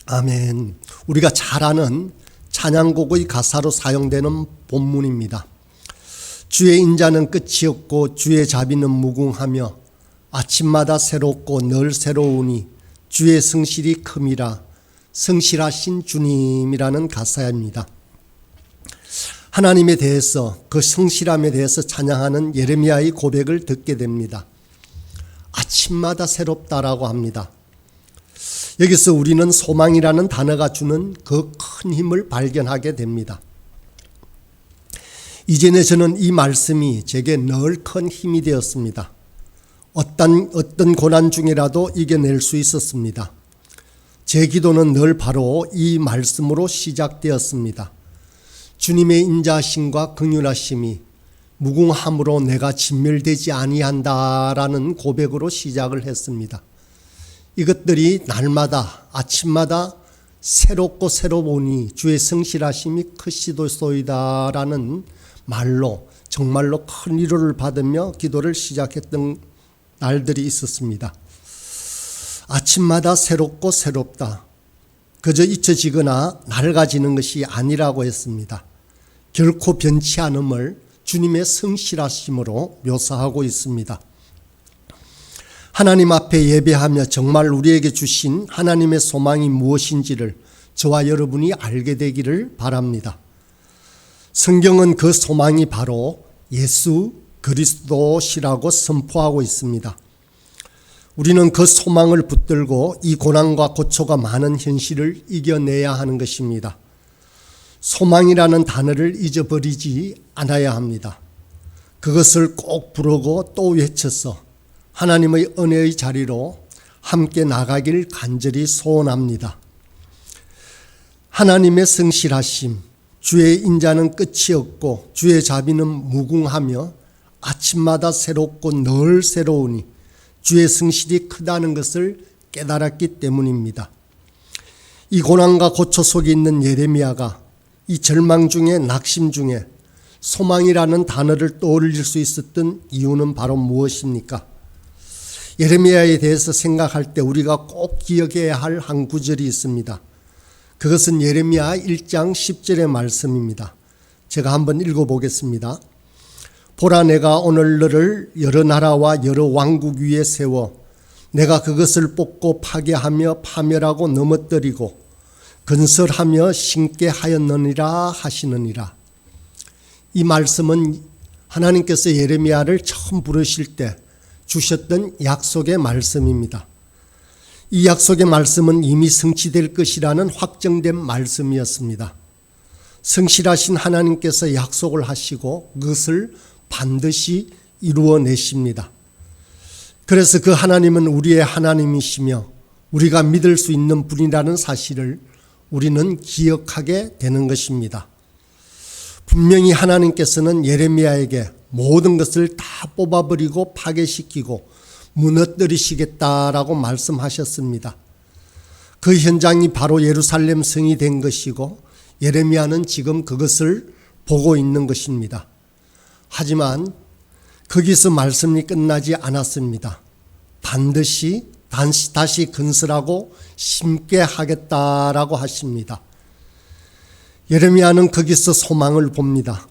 아멘. 우리가 잘 아는 찬양곡의 가사로 사용되는 본문입니다. 주의 인자는 끝이 없고 주의 자비는 무궁하며 아침마다 새롭고 늘 새로우니 주의 성실이 큼이라. 성실하신 주님이라는 가사입니다. 하나님에 대해서, 그 성실함에 대해서 찬양하는 예레미야의 고백을 듣게 됩니다. 아침마다 새롭다라고 합니다. 여기서 우리는 소망이라는 단어가 주는 그 큰 힘을 발견하게 됩니다. 이전에 저는 이 말씀이 제게 늘 큰 힘이 되었습니다. 어떤 고난 중이라도 이겨낼 수 있었습니다. 제 기도는 늘 바로 이 말씀으로 시작되었습니다. 주님의 인자하심과 긍휼하심이 무궁함으로 내가 진멸되지 아니한다라는 고백으로 시작을 했습니다. 이것들이 날마다 아침마다 새롭고 새로우니 주의 성실하심이 크시도소이다라는 말로 정말로 큰 위로를 받으며 기도를 시작했던 날들이 있었습니다. 아침마다 새롭고 새롭다. 그저 잊혀지거나 낡아지는 것이 아니라고 했습니다. 결코 변치 않음을 주님의 성실하심으로 묘사하고 있습니다. 하나님 앞에 예배하며 정말 우리에게 주신 하나님의 소망이 무엇인지를 저와 여러분이 알게 되기를 바랍니다. 성경은 그 소망이 바로 예수 그리스도시라고 선포하고 있습니다. 우리는 그 소망을 붙들고 이 고난과 고초가 많은 현실을 이겨내야 하는 것입니다. 소망이라는 단어를 잊어버리지 않아야 합니다. 그것을 꼭 부르고 또 외쳐서 하나님의 은혜의 자리로 함께 나가길 간절히 소원합니다. 하나님의 성실하심, 주의 인자는 끝이 없고 주의 자비는 무궁하며 아침마다 새롭고 늘 새로우니 주의 성실이 크다는 것을 깨달았기 때문입니다. 이 고난과 고초 속에 있는 예레미야가 이 절망 중에 낙심 중에 소망이라는 단어를 떠올릴 수 있었던 이유는 바로 무엇입니까? 예레미야에 대해서 생각할 때 우리가 꼭 기억해야 할 한 구절이 있습니다. 그것은 예레미야 1장 10절의 말씀입니다. 제가 한번 읽어보겠습니다. 보라, 내가 오늘 너를 여러 나라와 여러 왕국 위에 세워 내가 그것을 뽑고 파괴하며 파멸하고 넘어뜨리고 건설하며 심게 하였느니라 하시느니라. 이 말씀은 하나님께서 예레미야를 처음 부르실 때 주셨던 약속의 말씀입니다. 이 약속의 말씀은 이미 성취될 것이라는 확정된 말씀이었습니다. 성실하신 하나님께서 약속을 하시고 그것을 반드시 이루어내십니다. 그래서 그 하나님은 우리의 하나님이시며 우리가 믿을 수 있는 분이라는 사실을 우리는 기억하게 되는 것입니다. 분명히 하나님께서는 예레미야에게 모든 것을 다 뽑아버리고 파괴시키고 무너뜨리시겠다라고 말씀하셨습니다. 그 현장이 바로 예루살렘 성이 된 것이고 예레미야는 지금 그것을 보고 있는 것입니다. 하지만 거기서 말씀이 끝나지 않았습니다. 반드시 다시 건설하고 심게 하겠다라고 하십니다. 예레미야는 거기서 소망을 봅니다.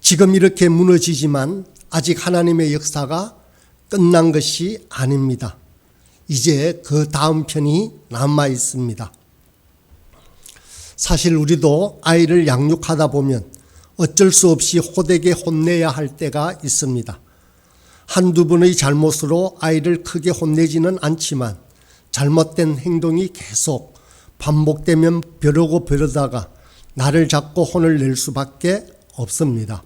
지금 이렇게 무너지지만 아직 하나님의 역사가 끝난 것이 아닙니다. 이제 그 다음 편이 남아 있습니다. 사실 우리도 아이를 양육하다 보면 어쩔 수 없이 호되게 혼내야 할 때가 있습니다. 한두 번의 잘못으로 아이를 크게 혼내지는 않지만 잘못된 행동이 계속 반복되면 벼르다가 나를 잡고 혼을 낼 수밖에 없습니다.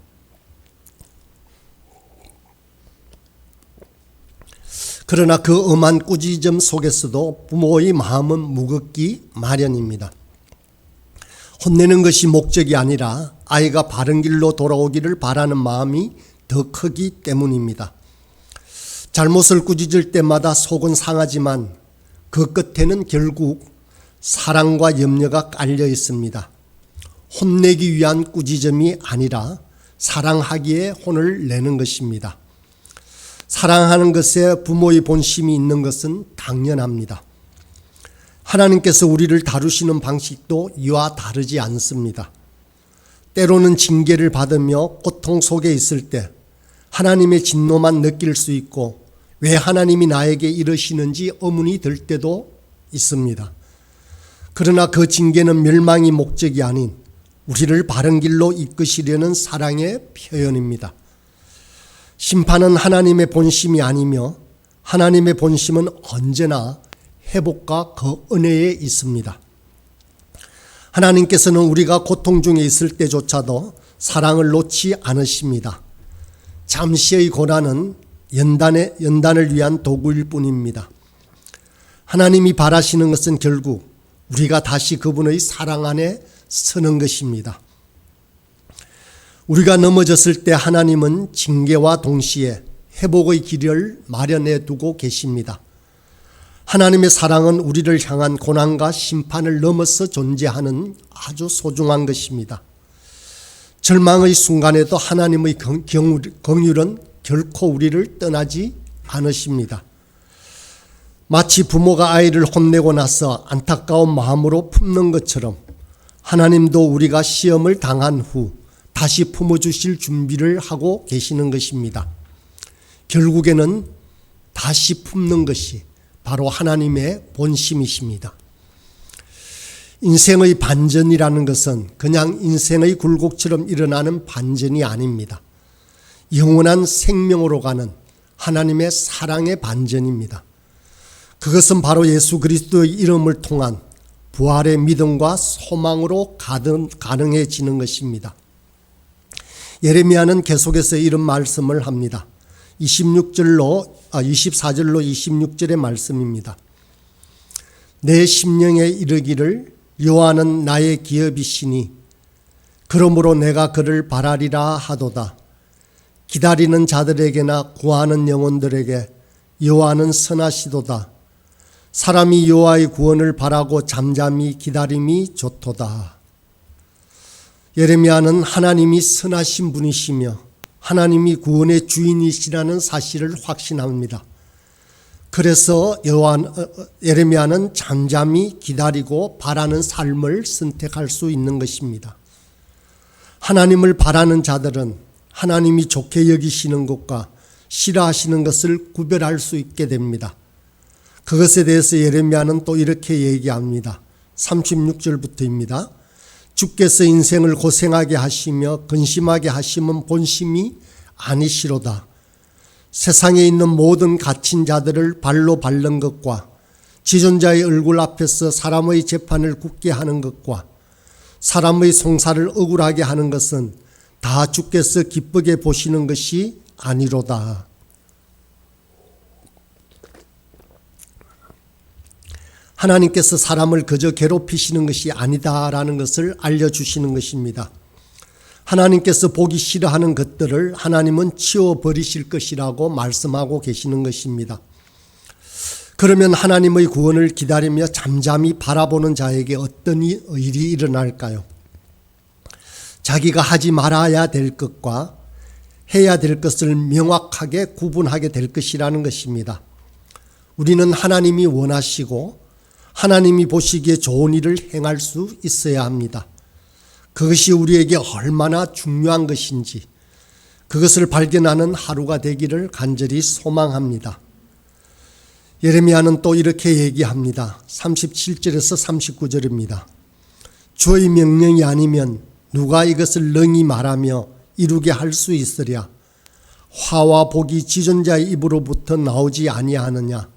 그러나 그 엄한 꾸짖음 속에서도 부모의 마음은 무겁기 마련입니다. 혼내는 것이 목적이 아니라 아이가 바른 길로 돌아오기를 바라는 마음이 더 크기 때문입니다. 잘못을 꾸짖을 때마다 속은 상하지만 그 끝에는 결국 사랑과 염려가 깔려 있습니다. 혼내기 위한 꾸짖음이 아니라 사랑하기에 혼을 내는 것입니다. 사랑하는 것에 부모의 본심이 있는 것은 당연합니다. 하나님께서 우리를 다루시는 방식도 이와 다르지 않습니다. 때로는 징계를 받으며 고통 속에 있을 때 하나님의 진노만 느낄 수 있고 왜 하나님이 나에게 이러시는지 의문이 들 때도 있습니다. 그러나 그 징계는 멸망이 목적이 아닌 우리를 바른 길로 이끄시려는 사랑의 표현입니다. 심판은 하나님의 본심이 아니며 하나님의 본심은 언제나 회복과 그 은혜에 있습니다. 하나님께서는 우리가 고통 중에 있을 때조차도 사랑을 놓지 않으십니다. 잠시의 고난은 연단을 위한 도구일 뿐입니다. 하나님이 바라시는 것은 결국 우리가 다시 그분의 사랑 안에 서는 것입니다. 우리가 넘어졌을 때 하나님은 징계와 동시에 회복의 길을 마련해 두고 계십니다. 하나님의 사랑은 우리를 향한 고난과 심판을 넘어서 존재하는 아주 소중한 것입니다. 절망의 순간에도 하나님의 긍휼은 결코 우리를 떠나지 않으십니다. 마치 부모가 아이를 혼내고 나서 안타까운 마음으로 품는 것처럼 하나님도 우리가 시험을 당한 후 다시 품어주실 준비를 하고 계시는 것입니다. 결국에는 다시 품는 것이 바로 하나님의 본심이십니다. 인생의 반전이라는 것은 그냥 인생의 굴곡처럼 일어나는 반전이 아닙니다. 영원한 생명으로 가는 하나님의 사랑의 반전입니다. 그것은 바로 예수 그리스도의 이름을 통한 부활의 믿음과 소망으로 가능해지는 것입니다. 예레미야는 계속해서 이런 말씀을 합니다. 24절로 26절의 말씀입니다. 내 심령에 이르기를 여호와는 나의 기업이시니 그러므로 내가 그를 바라리라 하도다. 기다리는 자들에게나 구하는 영혼들에게 여호와는 선하시도다. 사람이 여호와의 구원을 바라고 잠잠히 기다림이 좋도다. 예레미야는 하나님이 선하신 분이시며 하나님이 구원의 주인이시라는 사실을 확신합니다. 그래서 예레미야는 잠잠히 기다리고 바라는 삶을 선택할 수 있는 것입니다. 하나님을 바라는 자들은 하나님이 좋게 여기시는 것과 싫어하시는 것을 구별할 수 있게 됩니다. 그것에 대해서 예레미야는 또 이렇게 얘기합니다. 36절부터입니다. 주께서 인생을 고생하게 하시며 근심하게 하시면 본심이 아니시로다. 세상에 있는 모든 갇힌 자들을 발로 밟는 것과 지존자의 얼굴 앞에서 사람의 재판을 굳게 하는 것과 사람의 송사를 억울하게 하는 것은 다 주께서 기쁘게 보시는 것이 아니로다. 하나님께서 사람을 그저 괴롭히시는 것이 아니다라는 것을 알려주시는 것입니다. 하나님께서 보기 싫어하는 것들을 하나님은 치워버리실 것이라고 말씀하고 계시는 것입니다. 그러면 하나님의 구원을 기다리며 잠잠히 바라보는 자에게 어떤 일이 일어날까요? 자기가 하지 말아야 될 것과 해야 될 것을 명확하게 구분하게 될 것이라는 것입니다. 우리는 하나님이 원하시고 하나님이 보시기에 좋은 일을 행할 수 있어야 합니다. 그것이 우리에게 얼마나 중요한 것인지 그것을 발견하는 하루가 되기를 간절히 소망합니다. 예레미야는 또 이렇게 얘기합니다. 37절에서 39절입니다. 주의 명령이 아니면 누가 이것을 능히 말하며 이루게 할 수 있으랴. 화와 복이 지존자의 입으로부터 나오지 아니하느냐.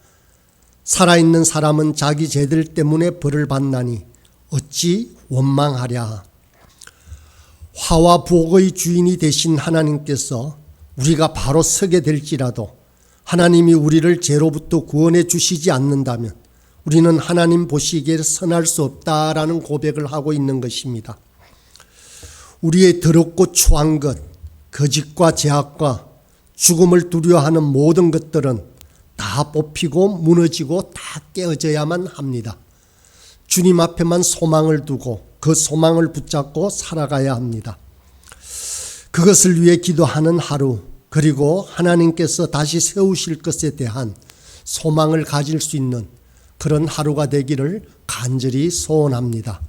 살아있는 사람은 자기 죄들 때문에 벌을 받나니 어찌 원망하랴. 화와 복의 주인이 되신 하나님께서 우리가 바로 서게 될지라도 하나님이 우리를 죄로부터 구원해 주시지 않는다면 우리는 하나님 보시기에 선할 수 없다라는 고백을 하고 있는 것입니다. 우리의 더럽고 추한 것, 거짓과 제약과 죽음을 두려워하는 모든 것들은 다 뽑히고 무너지고 다 깨어져야만 합니다. 주님 앞에만 소망을 두고 그 소망을 붙잡고 살아가야 합니다. 그것을 위해 기도하는 하루, 그리고 하나님께서 다시 세우실 것에 대한 소망을 가질 수 있는 그런 하루가 되기를 간절히 소원합니다.